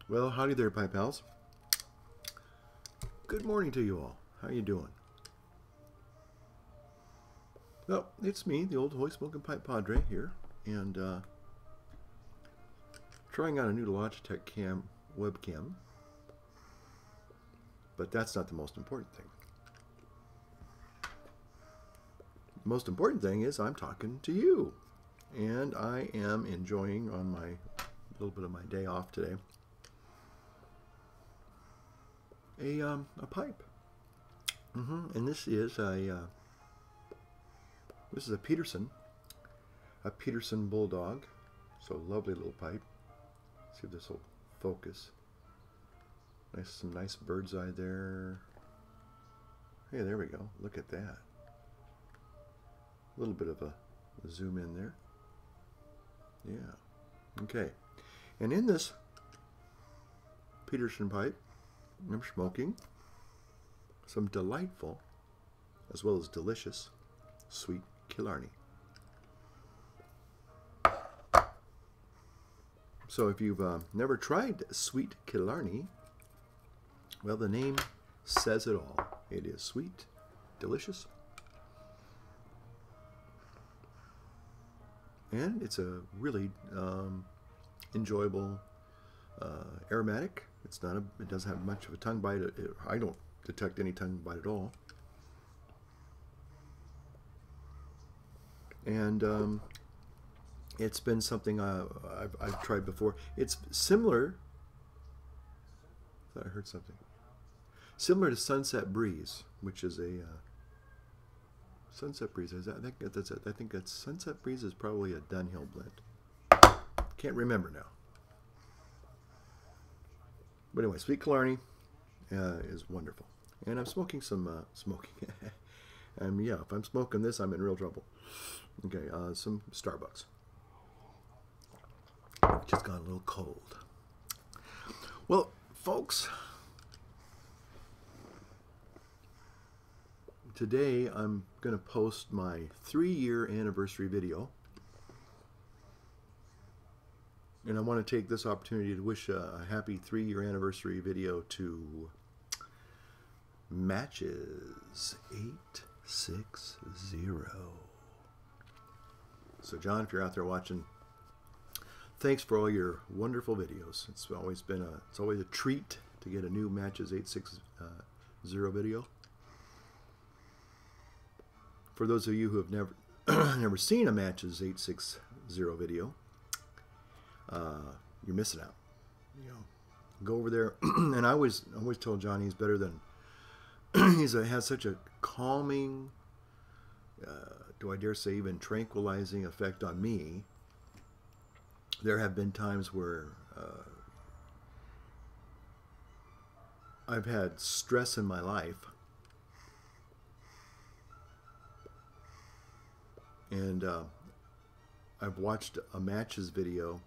Well, howdy there, pipe pals. Good morning to you all. How you doing? Well, it's me, the old Hoy Smoking Pipe Padre here, and trying out a new Logitech webcam. But that's not the most important thing. The most important thing is I'm talking to you, and I am enjoying on my little bit of my day off today a pipe. And this is a Peterson Bulldog. So lovely little pipe. Let's see if this will focus. Some nice bird's eye there. Hey, there we go. Look at that. A little bit of a zoom in there. Yeah. Okay. And in this Peterson pipe, I'm smoking some delightful, as well as delicious, sweet Killarney. So if you've never tried sweet Killarney, well, the name says it all. It is sweet, delicious, and it's a really enjoyable aromatic. It doesn't have much of a tongue bite. I don't detect any tongue bite at all. And it's been something I've tried before. It's similar. I thought I heard something. Similar to Sunset Breeze, which is a Sunset Breeze. I think that's it. I think that Sunset Breeze is probably a Dunhill blend. Can't remember now. But anyway, sweet Killarney is wonderful, and I'm smoking some smoking. Yeah, if I'm smoking this, I'm in real trouble. Okay, some Starbucks. Just got a little cold. Well, folks, today I'm going to post my 3-year anniversary video. And I want to take this opportunity to wish a happy 3-year anniversary video to Matches 860. So John, if you're out there watching, thanks for all your wonderful videos. It's always a treat to get a new Matches 860 video. For those of you who have never seen a Matches 860 video, you're missing out. You know, go over there. And I always told Johnny he's better than has such a calming, do I dare say even tranquilizing effect on me. There have been times where I've had stress in my life, and I've watched a Matches video,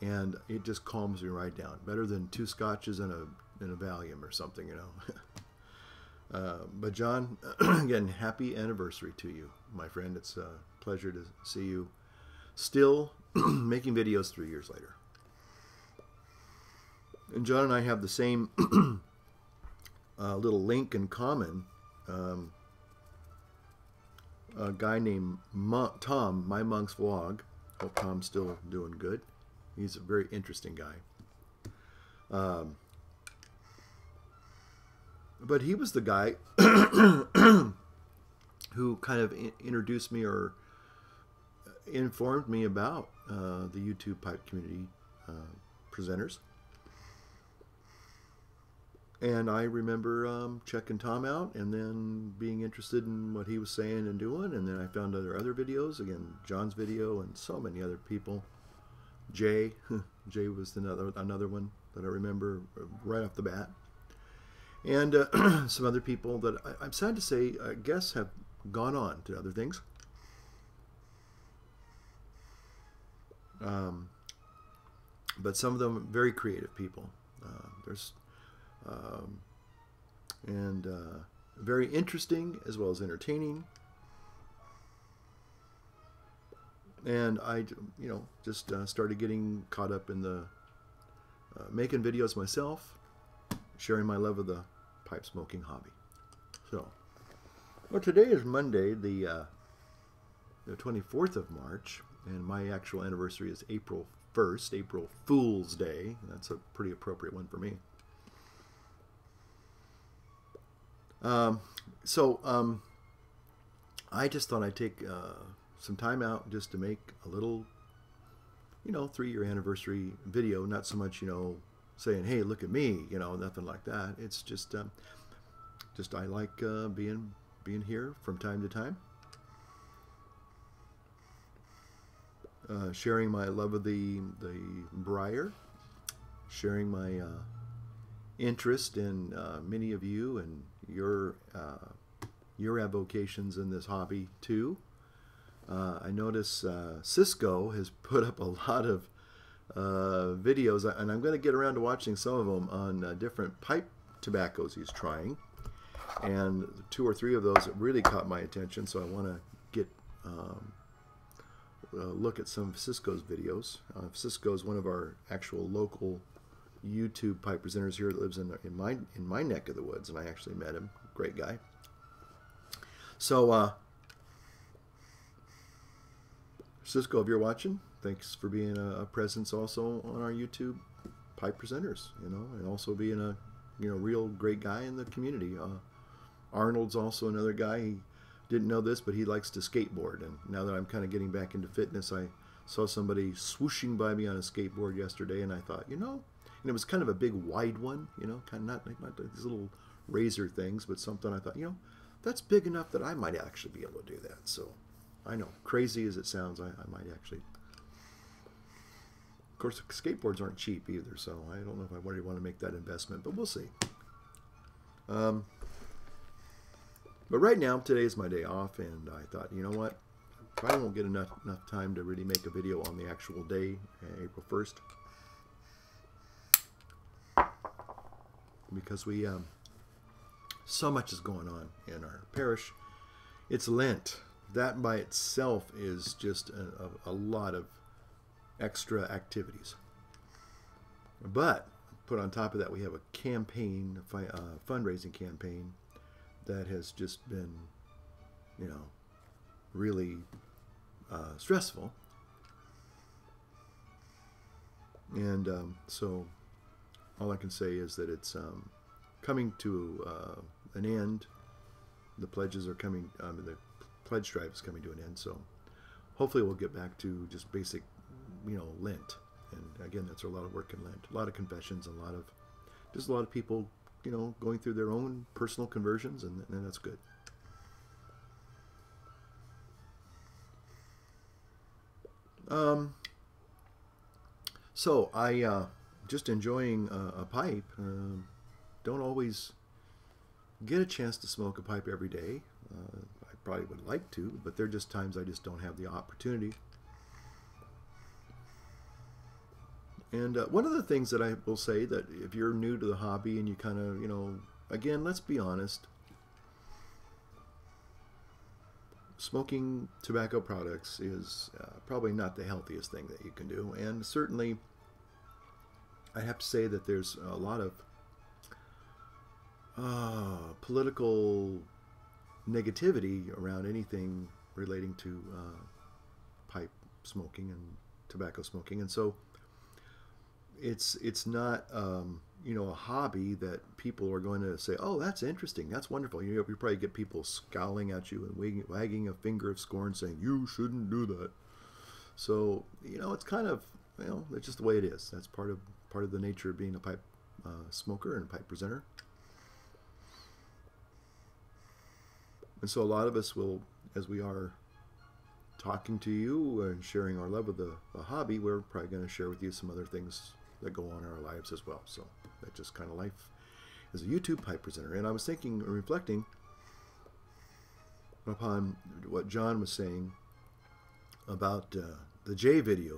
and it just calms me right down. Better than 2 scotches and a Valium or something, you know. But John, again, happy anniversary to you, my friend. It's a pleasure to see you still making videos 3 years later. And John and I have the same little link in common. A guy named Tom, My Monk's Vlog. Hope Tom's still doing good. He's a very interesting guy. But he was the guy who kind of introduced me or informed me about the YouTube pipe community presenters. And I remember checking Tom out and then being interested in what he was saying and doing. And then I found other videos. Again, John's video and so many other people. Jay was another one that I remember right off the bat. And some other people that I'm sad to say, I guess, have gone on to other things. But some of them very creative people. Very interesting as well as entertaining. And I, just started getting caught up in the making videos myself, sharing my love of the pipe smoking hobby. So, well, today is Monday, the 24th of March, and my actual anniversary is April 1st, April Fool's Day. That's a pretty appropriate one for me. I just thought I'd take some time out just to make a little, 3-year anniversary video. Not so much, saying, hey, look at me, nothing like that. It's just I like being here from time to time. Sharing my love of the briar, sharing my interest in many of you and your avocations in this hobby too. I notice Cisco has put up a lot of videos, and I'm going to get around to watching some of them on different pipe tobaccos he's trying, and 2 or 3 of those that really caught my attention, so I want to get look at some of Cisco's videos. Cisco is one of our actual local YouTube pipe presenters here that lives in my neck of the woods, and I actually met him. Great guy. So Cisco, if you're watching, thanks for being a presence also on our YouTube pipe presenters, and also being a real great guy in the community. Arnold's also another guy. He didn't know this, but he likes to skateboard, and now that I'm kind of getting back into fitness, I saw somebody swooshing by me on a skateboard yesterday, and I thought, and it was kind of a big wide one, kind of not these little razor things, but something I thought, that's big enough that I might actually be able to do that. So I know, crazy as it sounds, I might actually. Of course, skateboards aren't cheap either, so I don't know if I really want to make that investment, but we'll see. But right now, today is my day off, and I thought, you know what? Probably won't get enough time to really make a video on the actual day, April 1st. Because we, so much is going on in our parish. It's Lent. That by itself is just a lot of extra activities. But put on top of that, we have a campaign, fundraising campaign, that has just been, really stressful. And so all I can say is that it's coming to an end. The pledges are coming, the pledge drive is coming to an end. So hopefully we'll get back to just basic, Lent. And again, that's a lot of work in Lent. A lot of confessions, a lot of people, going through their own personal conversions, and that's good. So I just enjoying a pipe. Don't always get a chance to smoke a pipe every day. I probably would like to, but there are just times I just don't have the opportunity. And one of the things that I will say, that if you're new to the hobby and you kind of, again, let's be honest, smoking tobacco products is probably not the healthiest thing that you can do. And certainly, I have to say that there's a lot of political negativity around anything relating to pipe smoking and tobacco smoking. And so it's not a hobby that people are going to say, oh, that's interesting, that's wonderful. You probably get people scowling at you and wagging a finger of scorn, saying you shouldn't do that. So it's kind of, it's just the way it is. That's part of the nature of being a pipe smoker and a pipe presenter. And so a lot of us will, as we are talking to you and sharing our love of the hobby, we're probably going to share with you some other things that go on in our lives as well. So that's just kind of life as a YouTube pipe presenter. And I was thinking, reflecting upon what John was saying about the J video,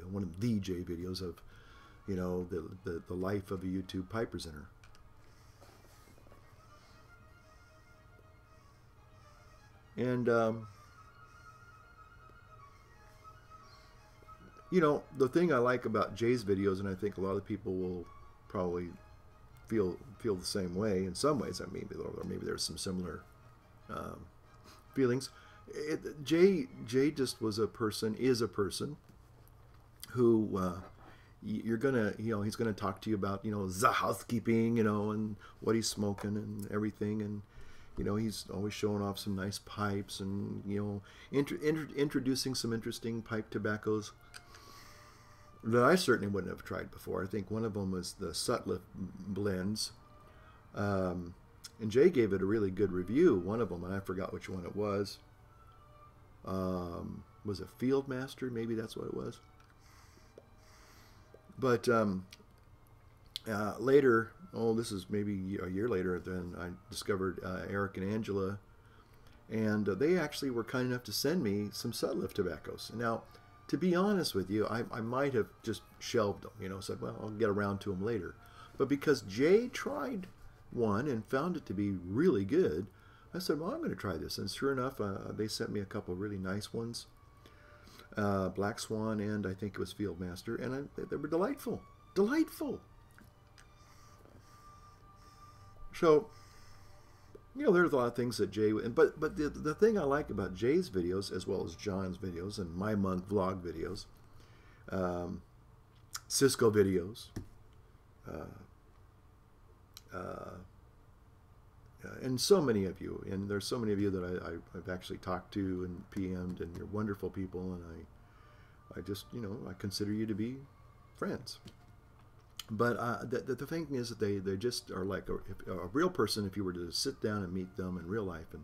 one of the J videos of, the life of a YouTube pipe presenter. And You know, the thing I like about Jay's videos, and I think a lot of people will probably feel the same way in some ways. I mean, or maybe there's some similar um, feelings. Jay just was a person, is a person who you're gonna, you know, he's gonna talk to you about, you know, the housekeeping, you know, and what he's smoking and everything, and you know, he's always showing off some nice pipes and, you know, introducing some interesting pipe tobaccos that I certainly wouldn't have tried before. I think one of them was the Sutliff blends. And Jay gave it a really good review, one of them, and I forgot which one it was. Was it Fieldmaster? Maybe that's what it was. But later, oh, this is maybe a year later, then I discovered Eric and Angela, and they actually were kind enough to send me some Sutliff tobaccos. Now, to be honest with you, I might have just shelved them, you know, said, well, I'll get around to them later. But because Jay tried one and found it to be really good, I said, well, I'm going to try this. And sure enough, they sent me a couple really nice ones, Black Swan and I think it was Fieldmaster, and they were delightful. Delightful. So, you know, there's a lot of things that Jay, but the thing I like about Jay's videos, as well as John's videos and my Monk vlog videos, Cisco videos, and so many of you, and there's so many of you that I've actually talked to and PM'd, and you're wonderful people, and I just, you know, I consider you to be friends. But the thing is that they just are like a real person. If you were to sit down and meet them in real life and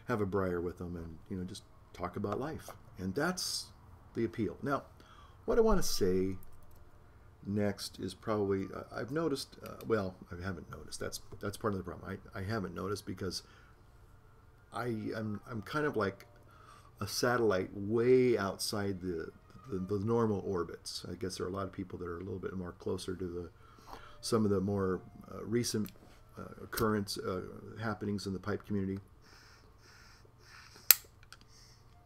have a briar with them, and, you know, just talk about life, and that's the appeal. Now, what I want to say next is probably I've noticed. Well, I haven't noticed. That's part of the problem. I haven't noticed because I'm kind of like a satellite way outside the normal orbits. I guess there are a lot of people that are a little bit more closer to some of the more recent occurrence happenings in the pipe community.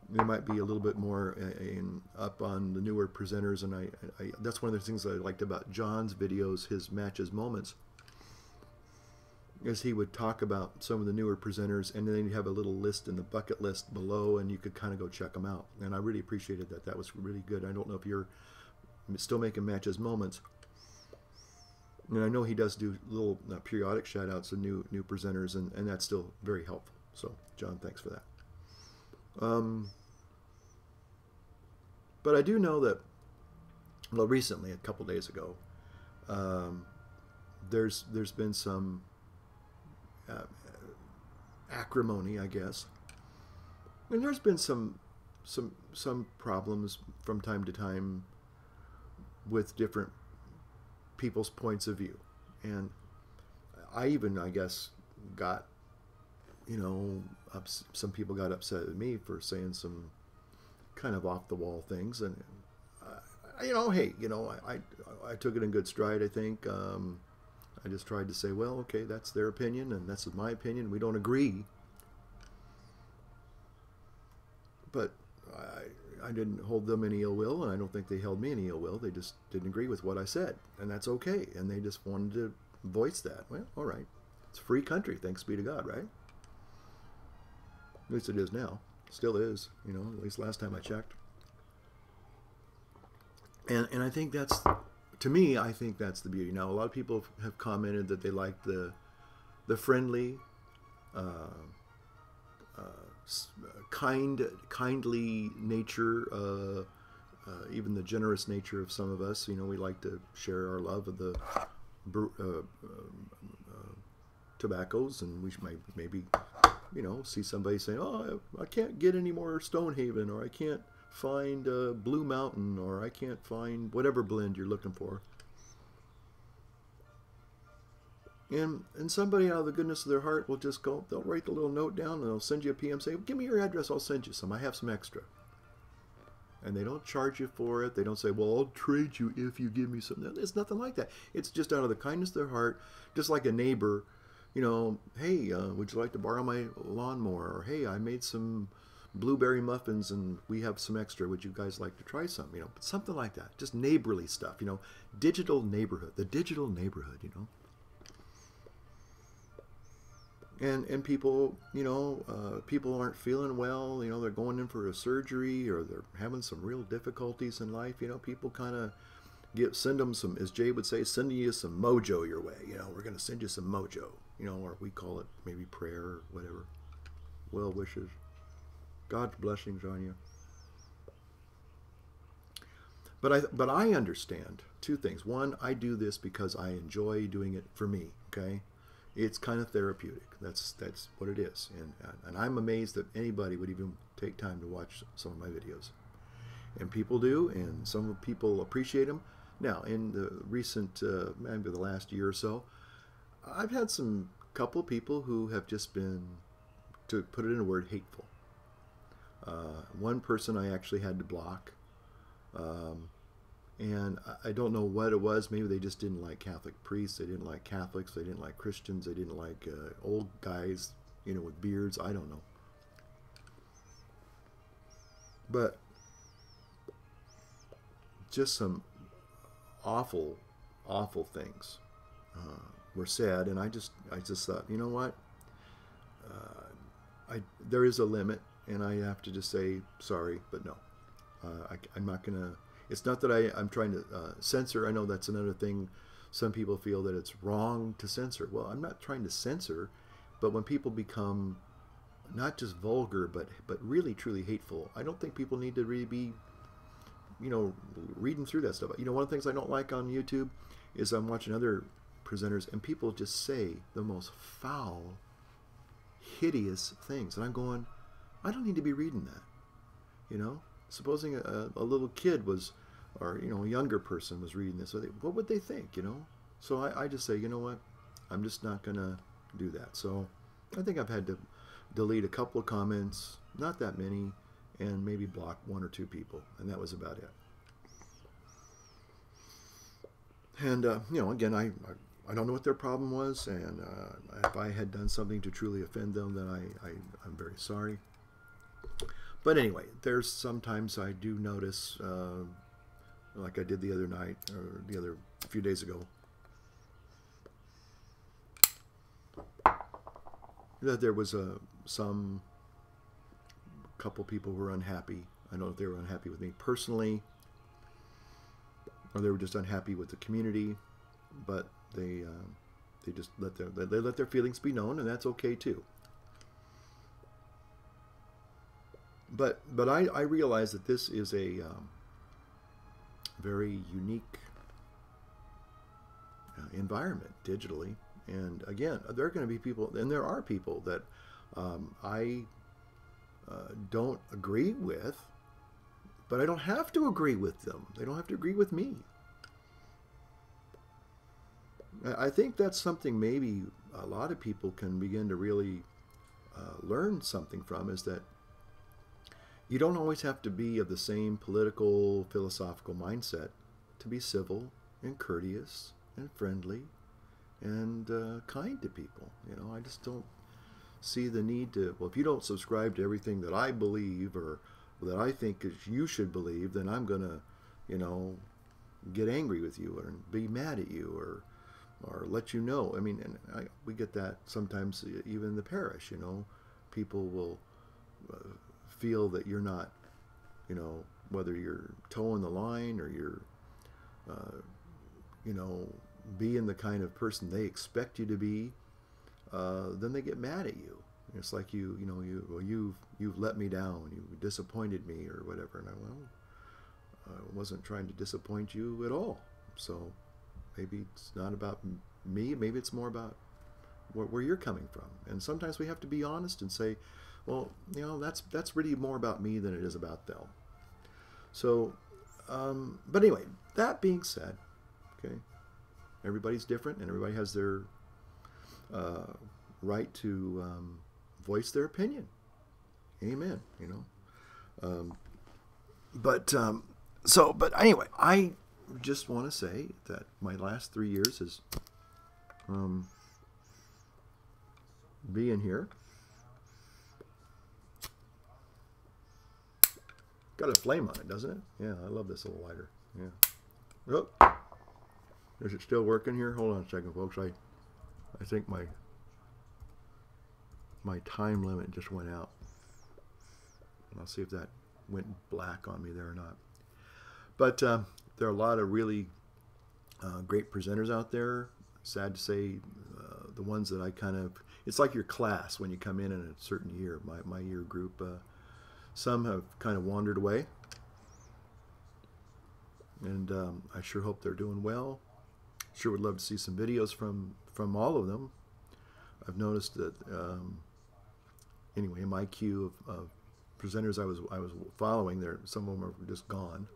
They might be a little bit more up on the newer presenters, and I that's one of the things that I liked about John's videos, his matches moments, is he would talk about some of the newer presenters, and then he'd have a little list in the bucket list below, and you could kind of go check them out. And I really appreciated that. That was really good. I don't know if you're still making matches moments. And I know he does do little periodic shout outs of new presenters, and that's still very helpful. So, John, thanks for that. But I do know that, well, recently, a couple days ago, there's been some acrimony, I guess, and there's been some problems from time to time with different people's points of view, and I even, I guess, got, you know, some people got upset at me for saying some kind of off the wall things, and you know, hey, you know, I took it in good stride. I think I just tried to say, well, okay, that's their opinion, and that's my opinion. We don't agree, but I didn't hold them any ill will, and I don't think they held me any ill will. They just didn't agree with what I said, and that's okay. And they just wanted to voice that. Well, all right, it's a free country, thanks be to God, right? At least it is now. Still is, you know, at least last time I checked. And I think that's, to me, I think that's the beauty. Now, a lot of people have commented that they like the friendly, kindly nature, even the generous nature of some of us. You know, we like to share our love of the tobaccos, and we might maybe, you know, see somebody saying, oh, I can't get any more Stonehaven, or I can't find Blue Mountain, or I can't find whatever blend you're looking for. And somebody out of the goodness of their heart will just go, they'll write the little note down, and they'll send you a PM, say, give me your address, I'll send you some. I have some extra. And they don't charge you for it. They don't say, well, I'll trade you if you give me some. It's nothing like that. It's just out of the kindness of their heart, just like a neighbor, you know, hey, would you like to borrow my lawnmower? Or, hey, I made some blueberry muffins and we have some extra. Would you guys like to try some? You know, but something like that. Just neighborly stuff, you know, digital neighborhood, the digital neighborhood, you know. And people, you know, people aren't feeling well, you know, they're going in for a surgery or they're having some real difficulties in life, you know, people kind of send them some, as Jay would say, sending you some mojo your way, you know, we're going to send you some mojo, you know, or we call it maybe prayer or whatever, well wishes, God's blessings on you. But I understand two things. One, I do this because I enjoy doing it for me, okay? It's kind of therapeutic. That's what it is. And I'm amazed that anybody would even take time to watch some of my videos. And people do, and some people appreciate them. Now, in the recent, maybe the last year or so, I've had some couple of people who have just been, to put it in a word, hateful. One person I actually had to block. And I don't know what it was. Maybe they just didn't like Catholic priests. They didn't like Catholics. They didn't like Christians. They didn't like old guys, you know, with beards. I don't know. But just some awful, awful things were said. And I just thought, you know what? There is a limit, and I have to just say sorry, but no. I'm not going to... It's not that I'm trying to censor. I know that's another thing. Some people feel that it's wrong to censor. Well, I'm not trying to censor, but when people become not just vulgar, but really, truly hateful, I don't think people need to really be, you know, reading through that stuff. You know, one of the things I don't like on YouTube is I'm watching other presenters, and people just say the most foul, hideous things. And I'm going, I don't need to be reading that, you know? Supposing a little kid was, or, you know, a younger person was reading this, what would they think, you know? So I just say, you know what, I'm just not going to do that. So I think I've had to delete a couple of comments, not that many, and maybe block one or two people, and that was about it. And, you know, again, I don't know what their problem was, and if I had done something to truly offend them, then I'm very sorry. But anyway, there's sometimes I do notice, like I did the other night, or a few days ago, that there was some couple people who were unhappy. I don't know if they were unhappy with me personally, or they were just unhappy with the community, but they just let their feelings be known, and that's okay too. But I realize that this is a very unique environment digitally, and again, there are going to be people, and there are people that I don't agree with, but I don't have to agree with them. They don't have to agree with me. I think that's something maybe a lot of people can begin to really learn something from, is that you don't always have to be of the same political, philosophical mindset to be civil and courteous and friendly and kind to people. You know, I just don't see the need to, well, if you don't subscribe to everything that I believe or that I think you should believe, then I'm going to, you know, get angry with you or be mad at you or let you know. I mean, and we get that sometimes even in the parish, you know. People will feel that you're not, you know, whether you're towing the line or you're, you know, being the kind of person they expect you to be, then they get mad at you. It's like you've let me down, you disappointed me or whatever. And I wasn't trying to disappoint you at all. So maybe it's not about me. Maybe it's more about where you're coming from. And sometimes we have to be honest and say, well, you know, that's really more about me than it is about them. So, but anyway, that being said, okay, everybody's different and everybody has their right to voice their opinion. Amen. You know, but anyway, I just want to say that my last 3 years is being here. Got a flame on it, doesn't it? Yeah, I love this little lighter. Yeah. Oh, is it still working here? Hold on a second, folks. I think my time limit just went out. I'll see if that went black on me there or not. But there are a lot of really great presenters out there. Sad to say, the ones that I kind of, it's like your class when you come in a certain year. My year group, some have kind of wandered away. And I sure hope they're doing well. Sure would love to see some videos from all of them. I've noticed that, anyway, in my queue of presenters I was following, there some of them are just gone.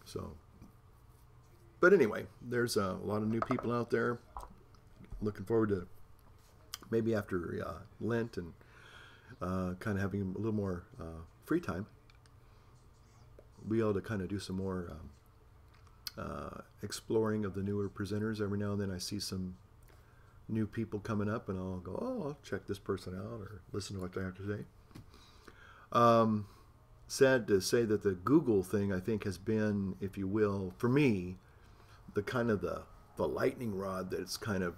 So, but anyway, there's a lot of new people out there. Looking forward to maybe after Lent and kind of having a little more free time, be able to kind of do some more exploring of the newer presenters. Every now and then I see some new people coming up and I'll go, oh, I'll check this person out or listen to what they have to say. Sad to say that the Google thing, I think, has been, if you will, for me, the kind of the lightning rod that's kind of,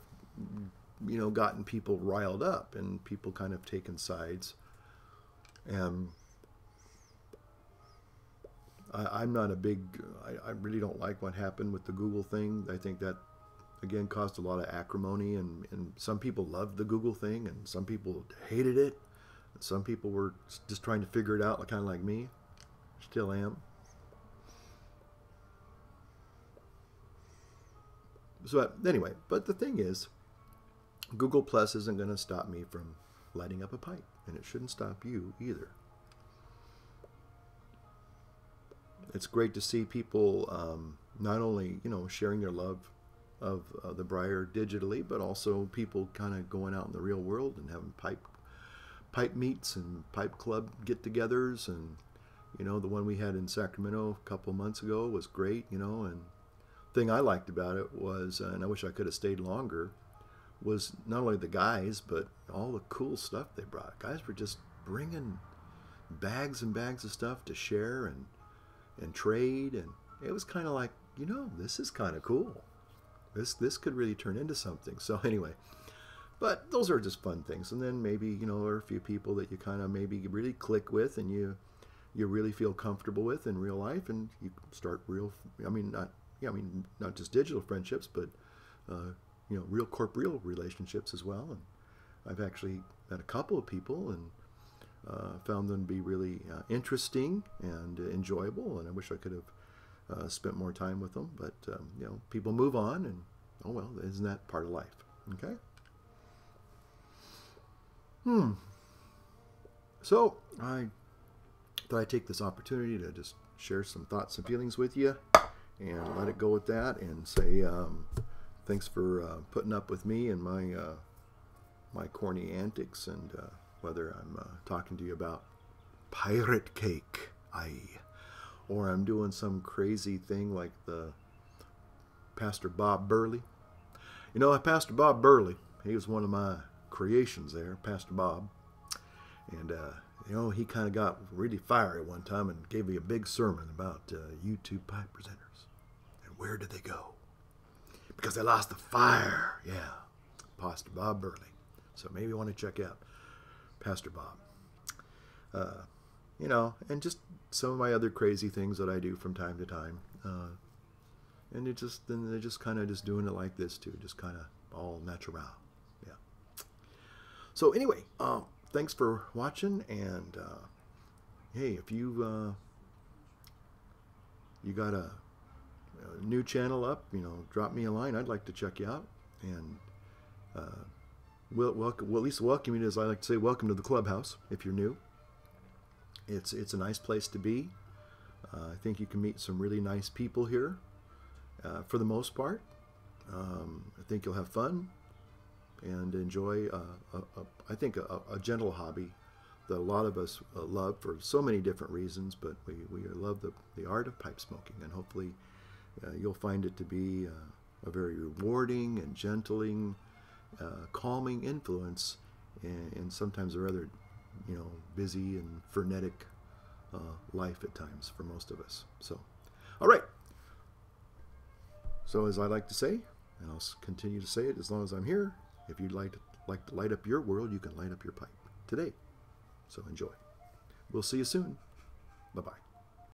you know, gotten people riled up and people kind of taken sides. And I'm not a big, I really don't like what happened with the Google thing. I think that, again, caused a lot of acrimony, and some people loved the Google thing and some people hated it. Some people were just trying to figure it out, kind of like me. Still am. So anyway, but the thing is, Google Plus isn't going to stop me from lighting up a pipe, and it shouldn't stop you either. It's great to see people not only, you know, sharing their love of the Briar digitally, but also people kind of going out in the real world and having pipe meets and pipe club get-togethers. And you know, the one we had in Sacramento a couple months ago was great, you know. And the thing I liked about it was, and I wish I could have stayed longer, was not only the guys, but all the cool stuff they brought. Guys were just bringing bags and bags of stuff to share and trade, and it was kind of like, you know, this is kind of cool. This could really turn into something. So anyway, but those are just fun things. And then maybe, you know, there are a few people that you kind of maybe really click with and you really feel comfortable with in real life, and you start real, not just digital friendships, but you know, real corporeal relationships as well. And I've actually met a couple of people and found them to be really interesting and enjoyable, and I wish I could have spent more time with them. But you know, people move on, and oh well, isn't that part of life? Okay. So I thought I'd take this opportunity to just share some thoughts and feelings with you, and let it go at that, and say thanks for putting up with me and my my corny antics, and whether I'm talking to you about pirate cake, or I'm doing some crazy thing like the Pastor Bob Burley. You know, Pastor Bob Burley, he was one of my creations there, Pastor Bob. And, you know, he kind of got really fiery one time and gave me a big sermon about YouTube pipe presenters. And where did they go? Because they lost the fire. Yeah, Pastor Bob Burley. So maybe you want to check out Pastor Bob. You know, and just some of my other crazy things that I do from time to time. And then they're just kind of just doing it like this too, just kind of all natural. Yeah. So anyway, thanks for watching, and hey, if you got a new channel up, you know, drop me a line. I'd like to check you out, and we'll at least welcome you, as I like to say, welcome to the clubhouse if you're new. It's a nice place to be. I think you can meet some really nice people here. For the most part, I think you'll have fun and enjoy, I think, a gentle hobby that a lot of us love for so many different reasons, but we love the art of pipe smoking, and hopefully you'll find it to be a very rewarding and gentling, calming influence in sometimes a rather busy and frenetic life at times for most of us. So, all right. So as I like to say, and I'll continue to say it as long as I'm here, if you'd like to light up your world, you can light up your pipe today. So enjoy. We'll see you soon. Bye-bye.